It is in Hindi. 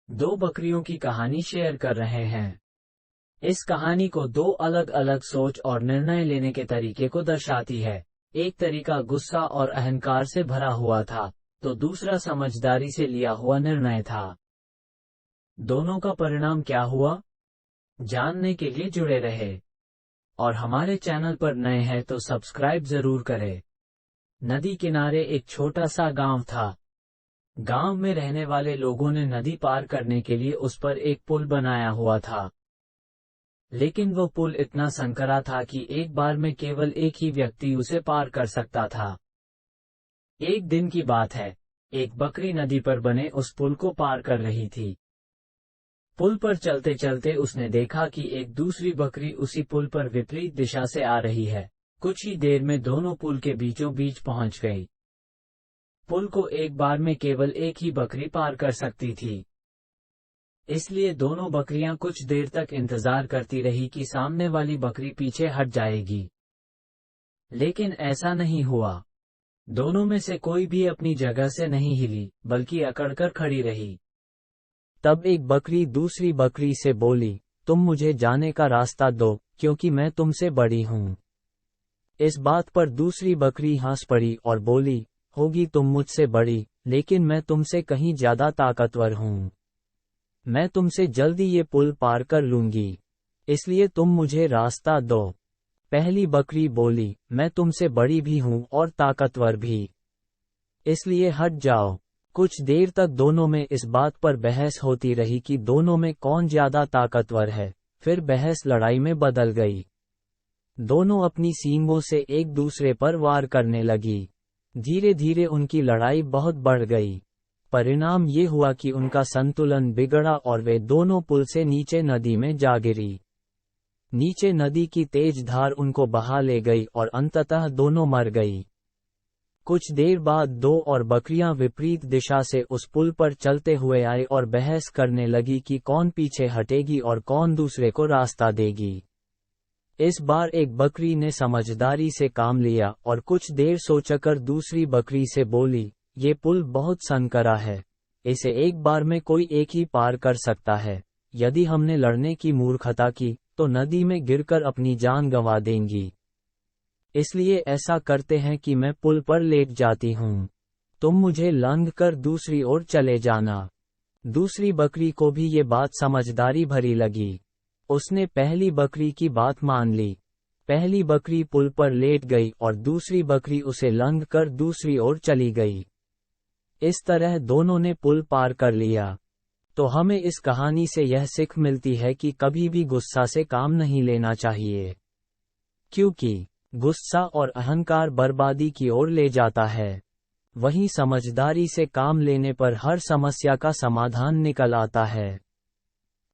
दो बकरियों की कहानी शेयर कर रहे हैं। इस कहानी को दो अलग अलग सोच और निर्णय लेने के तरीके को दर्शाती है। एक तरीका गुस्सा और अहंकार से भरा हुआ था, तो दूसरा समझदारी से लिया हुआ निर्णय था। दोनों का परिणाम क्या हुआ, जानने के लिए जुड़े रहे। और हमारे चैनल पर नए हैं तो सब्सक्राइब जरूर करें। नदी किनारे एक छोटा सा गांव था। गांव में रहने वाले लोगों ने नदी पार करने के लिए उस पर एक पुल बनाया हुआ था। लेकिन वो पुल इतना संकरा था कि एक बार में केवल एक ही व्यक्ति उसे पार कर सकता था। एक दिन की बात है, एक बकरी नदी पर बने उस पुल को पार कर रही थी। पुल पर चलते चलते उसने देखा कि एक दूसरी बकरी उसी पुल पर विपरीत दिशा से आ रही है। कुछ ही देर में दोनों पुल के बीचों बीच पहुंच गई। पुल को एक बार में केवल एक ही बकरी पार कर सकती थी। इसलिए दोनों बकरियां कुछ देर तक इंतजार करती रही कि सामने वाली बकरी पीछे हट जाएगी। लेकिन ऐसा नहीं हुआ। दोनों में से कोई भी अपनी जगह से नहीं हिली, बल्कि अकड़कर खड़ी रही। तब एक बकरी दूसरी बकरी से बोली, तुम मुझे जाने का रास्ता दो, क्योंकि मैं तुमसे बड़ी हूं। इस बात पर दूसरी बकरी हंस पड़ी और बोली, होगी तुम मुझसे बड़ी, लेकिन मैं तुमसे कहीं ज्यादा ताकतवर हूं। मैं तुमसे जल्दी ये पुल पार कर लूंगी, इसलिए तुम मुझे रास्ता दो। पहली बकरी बोली, मैं तुमसे बड़ी भी हूं और ताकतवर भी, इसलिए हट जाओ। कुछ देर तक दोनों में इस बात पर बहस होती रही कि दोनों में कौन ज्यादा ताकतवर है। फिर बहस लड़ाई में बदल गई। दोनों अपनी सींगों से एक दूसरे पर वार करने लगी। धीरे धीरे उनकी लड़ाई बहुत बढ़ गई। परिणाम ये हुआ कि उनका संतुलन बिगड़ा और वे दोनों पुल से नीचे नदी में जा गिरी। नीचे नदी की तेज धार उनको बहा ले गई और अंततः दोनों मर गई। कुछ देर बाद दो और बकरियां विपरीत दिशा से उस पुल पर चलते हुए आए और बहस करने लगी कि कौन पीछे हटेगी और कौन दूसरे को रास्ता देगी। इस बार एक बकरी ने समझदारी से काम लिया और कुछ देर सोचकर दूसरी बकरी से बोली, ये पुल बहुत संकरा है, इसे एक बार में कोई एक ही पार कर सकता है। यदि हमने लड़ने की मूर्खता की तो नदी में गिरकर अपनी जान गंवा देंगी। इसलिए ऐसा करते हैं कि मैं पुल पर लेट जाती हूँ, तुम मुझे लांघ कर दूसरी ओर चले जाना। दूसरी बकरी को भी ये बात समझदारी भरी लगी। उसने पहली बकरी की बात मान ली। पहली बकरी पुल पर लेट गई और दूसरी बकरी उसे लांघ कर दूसरी ओर चली गई। इस तरह दोनों ने पुल पार कर लिया। तो हमें इस कहानी से यह सीख मिलती है कि कभी भी गुस्सा से काम नहीं लेना चाहिए, क्योंकि गुस्सा और अहंकार बर्बादी की ओर ले जाता है। वहीं समझदारी से काम लेने पर हर समस्या का समाधान निकल आता है।